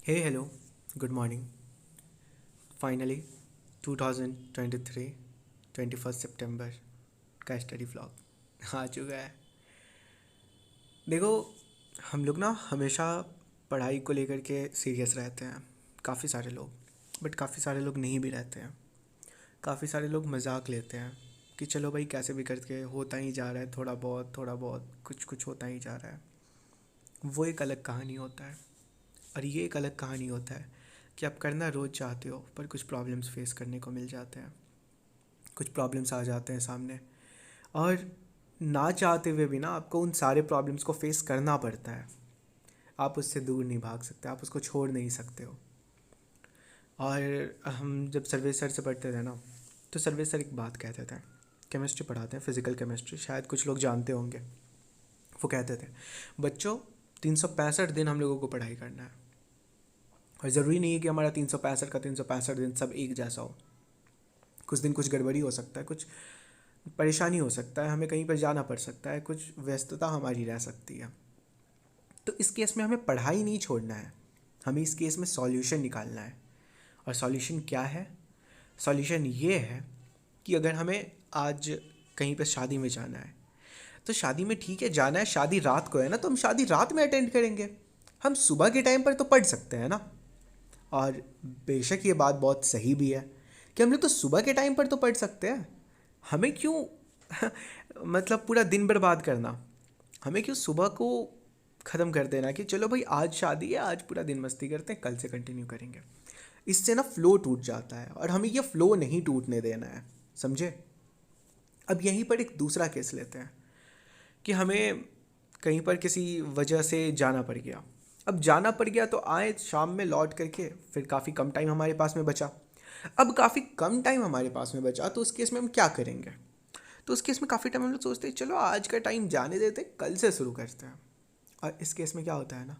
हे hello good morning. Finally 2023 21 सितंबर का study vlog आ चुका है। देखो, हम लोग ना हमेशा पढ़ाई को लेकर के सीरियस रहते हैं, काफ़ी सारे लोग, बट काफ़ी सारे लोग नहीं भी रहते हैं। काफ़ी सारे लोग मजाक लेते हैं कि चलो भाई कैसे भी करके होता ही जा रहा है, थोड़ा बहुत कुछ कुछ होता ही जा रहा है। वो एक अलग कहानी होता है। और ये एक अलग कहानी होता है कि आप करना रोज़ चाहते हो पर कुछ प्रॉब्लम्स फेस करने को मिल जाते हैं, कुछ प्रॉब्लम्स आ जाते हैं सामने, और ना चाहते हुए भी ना आपको उन सारे प्रॉब्लम्स को फेस करना पड़ता है। आप उससे दूर नहीं भाग सकते, आप उसको छोड़ नहीं सकते हो। और हम जब सर्वेश सर से पढ़ते थे ना, तो सर्वेश सर एक बात कहते थे, केमिस्ट्री पढ़ाते हैं, फिज़िकल केमिस्ट्री, शायद कुछ लोग जानते होंगे। वो कहते थे, बच्चों 365 दिन हम लोगों को पढ़ाई करना है, और ज़रूरी नहीं है कि हमारा 365 का 365 दिन सब एक जैसा हो। कुछ दिन कुछ गड़बड़ी हो सकता है, कुछ परेशानी हो सकता है, हमें कहीं पर जाना पड़ सकता है, कुछ व्यस्तता हमारी रह सकती है। तो इस केस में हमें पढ़ाई नहीं छोड़ना है, हमें इस केस में सॉल्यूशन निकालना है। और सॉल्यूशन क्या है? सॉल्यूशन ये है कि अगर हमें आज कहीं पर शादी में जाना है, तो शादी में ठीक है जाना है, शादी रात को है ना, तो हम शादी रात में अटेंड करेंगे। हम सुबह के टाइम पर तो पढ़ सकते हैं ना। और बेशक ये बात बहुत सही भी है कि हम लोग तो सुबह के टाइम पर तो पढ़ सकते हैं। हमें क्यों मतलब पूरा दिन बर्बाद करना, हमें क्यों सुबह को ख़त्म कर देना कि चलो भाई आज शादी है, आज पूरा दिन मस्ती करते हैं, कल से कंटिन्यू करेंगे। इससे ना फ़्लो टूट जाता है, और हमें ये फ़्लो नहीं टूटने देना है, समझे। अब यहीं पर एक दूसरा केस लेते हैं कि हमें कहीं पर किसी वजह से जाना पड़ गया। अब जाना पड़ गया तो आए शाम में लौट करके, फिर काफ़ी कम टाइम हमारे पास में बचा। अब काफ़ी कम टाइम हमारे पास में बचा, तो उस केस में हम क्या करेंगे? तो उस केस में काफ़ी टाइम हम लोग सोचते हैं चलो आज का टाइम जाने देते, कल से शुरू करते हैं। और इस केस में क्या होता है ना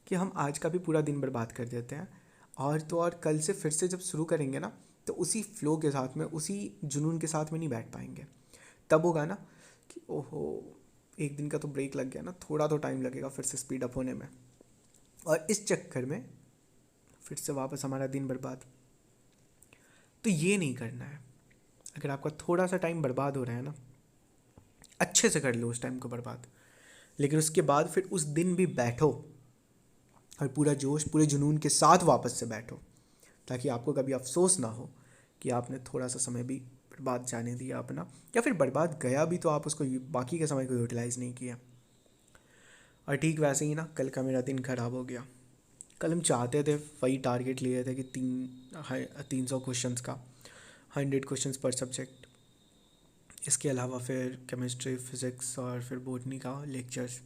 कि हम आज का भी पूरा दिन बर्बाद कर देते हैं, और तो और कल से फिर से जब शुरू करेंगे ना, तो उसी फ्लो के साथ में, उसी जुनून के साथ में नहीं बैठ पाएंगे। तब होगा ना कि ओहो, एक दिन का तो ब्रेक लग गया ना, थोड़ा तो टाइम लगेगा फिर से स्पीड अप होने में, और इस चक्कर में फिर से वापस हमारा दिन बर्बाद। तो ये नहीं करना है। अगर आपका थोड़ा सा टाइम बर्बाद हो रहा है ना, अच्छे से कर लो उस टाइम को बर्बाद, लेकिन उसके बाद फिर उस दिन भी बैठो, और पूरा जोश पूरे जुनून के साथ वापस से बैठो, ताकि आपको कभी अफसोस ना हो कि आपने थोड़ा सा समय भी बर्बाद जाने दिया अपना, या फिर बर्बाद गया भी तो आप उसको बाकी के समय को यूटिलाइज़ नहीं किया। और ठीक वैसे ही ना, कल का मेरा दिन ख़राब हो गया। कल हम चाहते थे, वही टारगेट लिए थे कि 300 क्वेश्चंस का, 100 क्वेश्चंस पर सब्जेक्ट। इसके अलावा फिर केमिस्ट्री, फिज़िक्स और फिर बॉटनी का लेक्चर्स।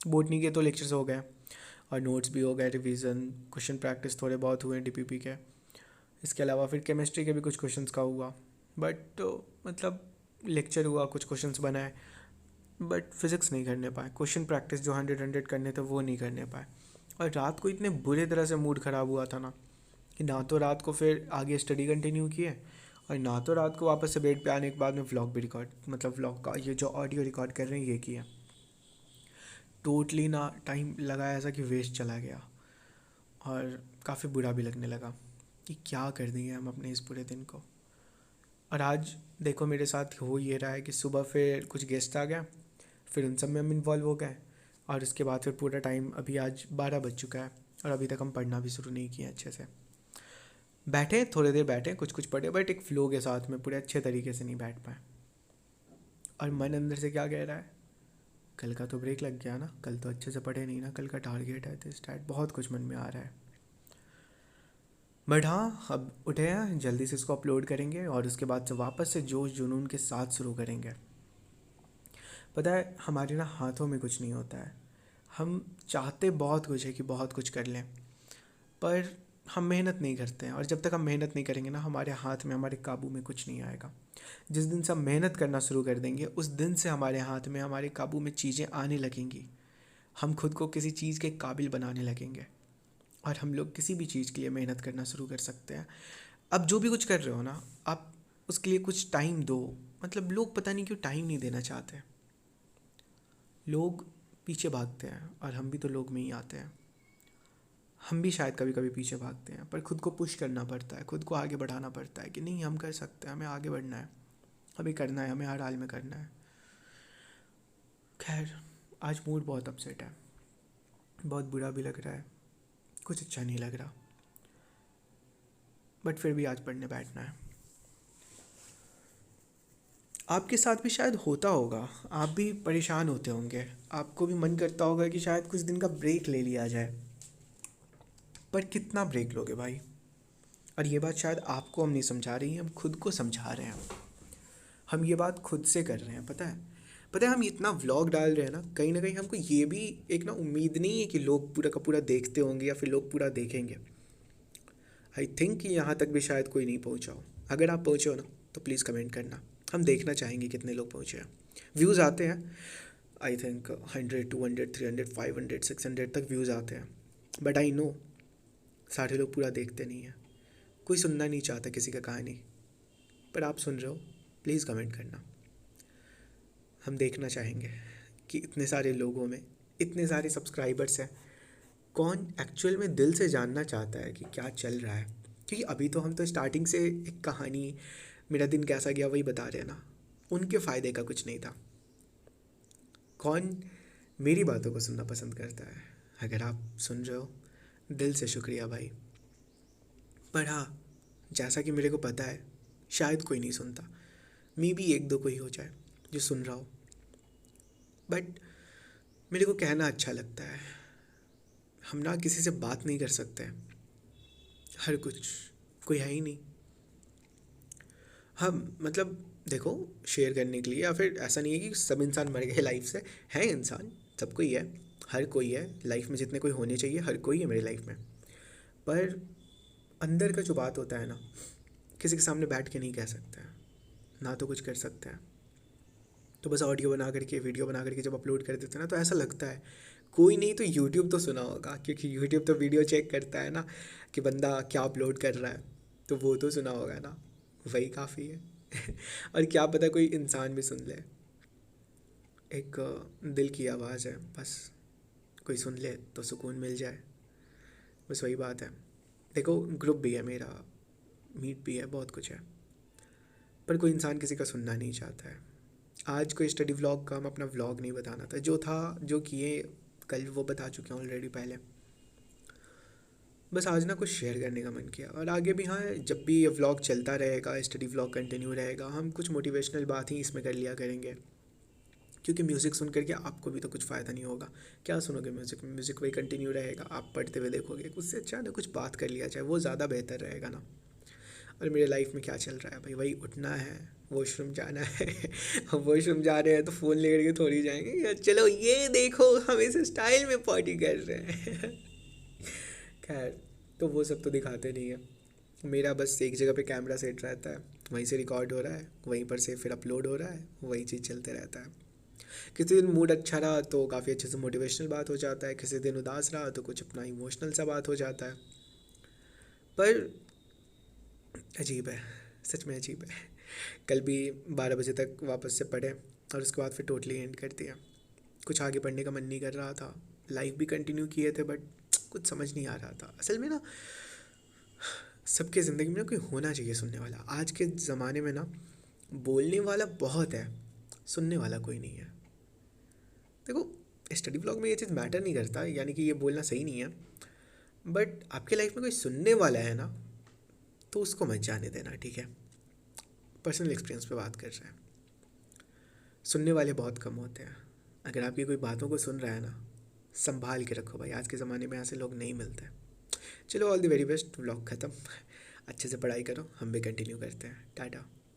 बॉटनी के तो लेक्चर्स हो गए, और नोट्स भी हो गए, रिवीजन, क्वेश्चन प्रैक्टिस थोड़े बहुत हुए डीपीपी के। इसके अलावा फिर केमिस्ट्री के भी कुछ क्वेश्चंस का हुआ, बट मतलब लेक्चर हुआ, कुछ क्वेश्चंस बनाए, बट फिज़िक्स नहीं करने पाए। क्वेश्चन प्रैक्टिस जो 100 करने थे वो नहीं करने पाए। और रात को इतने बुरे तरह से मूड ख़राब हुआ था ना कि ना तो रात को फिर आगे स्टडी कंटिन्यू किए, और ना तो रात को वापस से बेड पे आने के बाद में व्लॉग भी रिकॉर्ड, मतलब व्लॉग का ये जो ऑडियो रिकॉर्ड कर रहे हैं ये किया। टोटली ना टाइम लगा ऐसा कि वेस्ट चला गया, और काफ़ी बुरा भी लगने लगा कि क्या कर दिए हम अपने इस पूरे दिन को। और आज देखो मेरे साथ हो ये रहा है कि सुबह फिर कुछ गेस्ट आ गया, फिर उन सब में हम इन्वॉल्व हो गए, और उसके बाद फिर पूरा टाइम, अभी आज 12 बज चुका है, और अभी तक हम पढ़ना भी शुरू नहीं किए अच्छे से। बैठे थोड़ी देर, बैठे कुछ कुछ पढ़े, बट एक फ़्लो के साथ में पूरे अच्छे तरीके से नहीं बैठ पाए। और मन अंदर से क्या कह रहा है, कल का तो ब्रेक लग गया ना, कल तो अच्छे से पढ़े नहीं ना, कल का टारगेट है तो स्टार्ट, बहुत कुछ मन में आ रहा है। बट हाँ, अब उठे हैं, जल्दी से इसको अपलोड करेंगे, और उसके बाद से वापस से जोश जुनून के साथ शुरू करेंगे। पता है, हमारे ना हाथों में कुछ नहीं होता है। हम चाहते बहुत कुछ है कि बहुत कुछ कर लें, पर हम मेहनत नहीं करते हैं, और जब तक हम मेहनत नहीं करेंगे ना, हमारे हाथ में, हमारे काबू में कुछ नहीं आएगा। जिस दिन से हम मेहनत करना शुरू कर देंगे, उस दिन से हमारे हाथ में, हमारे काबू में चीज़ें आने लगेंगी। हम खुद को किसी चीज़ के काबिल बनाने लगेंगे, और हम लोग किसी भी चीज़ के लिए मेहनत करना शुरू कर सकते हैं। अब जो भी कुछ कर रहे हो ना, आप उसके लिए कुछ टाइम दो। मतलब लोग पता नहीं क्यों टाइम नहीं देना चाहते, लोग पीछे भागते हैं, और हम भी तो लोग में ही आते हैं। हम भी शायद कभी कभी पीछे भागते हैं, पर खुद को पुश करना पड़ता है, खुद को आगे बढ़ाना पड़ता है कि नहीं हम कर सकते हैं, हमें आगे बढ़ना है, हमें करना है, हमें हर हाल में करना है। खैर, आज मूड बहुत अपसेट है, बहुत बुरा भी लग रहा है, कुछ अच्छा नहीं लग रहा, बट फिर भी आज पढ़ने बैठना है। आपके साथ भी शायद होता होगा, आप भी परेशान होते होंगे, आपको भी मन करता होगा कि शायद कुछ दिन का ब्रेक ले लिया जाए, पर कितना ब्रेक लोगे भाई। और ये बात शायद आपको हम नहीं समझा रही हैं, हम खुद को समझा रहे हैं। हम ये बात खुद से कर रहे हैं, पता है हम इतना व्लॉग डाल रहे हैं ना कहीं हमको ये भी एक ना उम्मीद नहीं है कि लोग पूरा का पूरा देखते होंगे या फिर लोग पूरा देखेंगे। आई थिंक कि यहाँ तक भी शायद कोई नहीं पहुँचा हो। अगर आप पहुँचे हो ना तो प्लीज़ कमेंट करना, हम देखना चाहेंगे कितने लोग पहुँचे हैं। व्यूज़ आते हैं, आई थिंक 100, 200, 300, 500, 600 तक व्यूज़ आते हैं, बट आई नो सारे लोग पूरा देखते नहीं हैं, कोई सुनना नहीं चाहता किसी का कहानी। पर आप सुन रहे हो, प्लीज़ कमेंट करना, हम देखना चाहेंगे कि इतने सारे लोगों में इतने सारे सब्सक्राइबर्स हैं, कौन एक्चुअल में दिल से जानना चाहता है कि क्या चल रहा है। क्योंकि अभी तो हम तो स्टार्टिंग से एक कहानी, मेरा दिन कैसा गया वही बता रहे हैं ना, उनके फ़ायदे का कुछ नहीं था। कौन मेरी बातों को सुनना पसंद करता है। अगर आप सुन रहे हो, दिल से शुक्रिया भाई। पर हाँ, जैसा कि मेरे को पता है शायद कोई नहीं सुनता, मे बी एक दो कोई हो जाए जो सुन रहा हो, बट मेरे को कहना अच्छा लगता है। हम ना किसी से बात नहीं कर सकते, हर कुछ कोई है ही नहीं। हम मतलब देखो, शेयर करने के लिए, या फिर ऐसा नहीं है कि सब इंसान मर गए लाइफ से, है इंसान, सब कोई है, हर कोई है लाइफ में, जितने कोई होने चाहिए हर कोई है मेरी लाइफ में। पर अंदर का जो बात होता है ना, किसी के सामने बैठ के नहीं कह सकते हैं, ना तो कुछ कर सकते हैं। तो बस ऑडियो बना करके, वीडियो बना करके जब अपलोड कर देते हैं ना, तो ऐसा लगता है कोई नहीं तो यूट्यूब तो सुना होगा, क्योंकि यूट्यूब तो वीडियो चेक करता है ना कि बंदा क्या अपलोड कर रहा है, तो वो तो सुना होगा ना, वही काफ़ी है। और क्या पता कोई इंसान भी सुन ले, एक दिल की आवाज़ है, बस कोई सुन ले तो सुकून मिल जाए, बस वही बात है। देखो, ग्रुप भी है मेरा, मीट भी है, बहुत कुछ है, पर कोई इंसान किसी का सुनना नहीं चाहता है। आज कोई स्टडी व्लॉग का हम अपना व्लॉग नहीं बताना था, जो था जो किए कल वो बता चुके हैं ऑलरेडी पहले। बस आज ना कुछ शेयर करने का मन किया, और आगे भी हाँ, जब भी ये व्लॉग चलता रहेगा, स्टडी व्लॉग कंटिन्यू रहेगा, हम कुछ मोटिवेशनल बात ही इसमें कर लिया करेंगे। क्योंकि म्यूज़िक सुन करके आपको भी तो कुछ फ़ायदा नहीं होगा, क्या सुनोगे म्यूज़िक में, म्यूज़िक वही कंटिन्यू रहेगा, आप पढ़ते हुए देखोगे, उससे अच्छा ना कुछ बात कर लिया जाए, वो ज़्यादा बेहतर रहेगा ना। और मेरे लाइफ में क्या चल रहा है भाई, वही उठना है, वॉशरूम जाना है। हम वॉशरूम जा रहे हैं तो फ़ोन लेकर के थोड़ी जाएंगे यार, चलो ये देखो हम इस स्टाइल में पार्टी कर रहे हैं। खैर, तो वो सब तो दिखाते नहीं है। मेरा बस एक जगह पे कैमरा सेट रहता है, वहीं से रिकॉर्ड हो रहा है, वहीं पर से फिर अपलोड हो रहा है, वही चीज़ चलते रहता है। किसी दिन मूड अच्छा रहा तो काफ़ी अच्छे से मोटिवेशनल बात हो जाता है, किसी दिन उदास रहा तो कुछ अपना इमोशनल सा बात हो जाता है। पर अजीब है, सच में अजीब है। कल भी 12 बजे तक वापस से पढ़े, और उसके बाद फिर टोटली एंड कर दिया। कुछ आगे पढ़ने का मन नहीं कर रहा था, लाइव भी कंटिन्यू किए थे, बट कुछ समझ नहीं आ रहा था। असल में ना, सबके ज़िंदगी में ना कोई होना चाहिए सुनने वाला। आज के ज़माने में ना बोलने वाला बहुत है, सुनने वाला कोई नहीं है। देखो, स्टडी ब्लॉग में ये चीज़ मैटर नहीं करता, यानी कि ये बोलना सही नहीं है, बट आपके लाइफ में कोई सुनने वाला है ना, तो उसको मत जाने देना, ठीक है। पर्सनल एक्सपीरियंस पे बात कर रहे हैं, सुनने वाले बहुत कम होते हैं। अगर आपकी कोई बातों को सुन रहा है ना, संभाल के रखो भाई, आज के ज़माने में ऐसे लोग नहीं मिलते। चलो, all the very best, vlog ख़त्म। अच्छे से पढ़ाई करो, हम भी कंटिन्यू करते हैं। टाटा।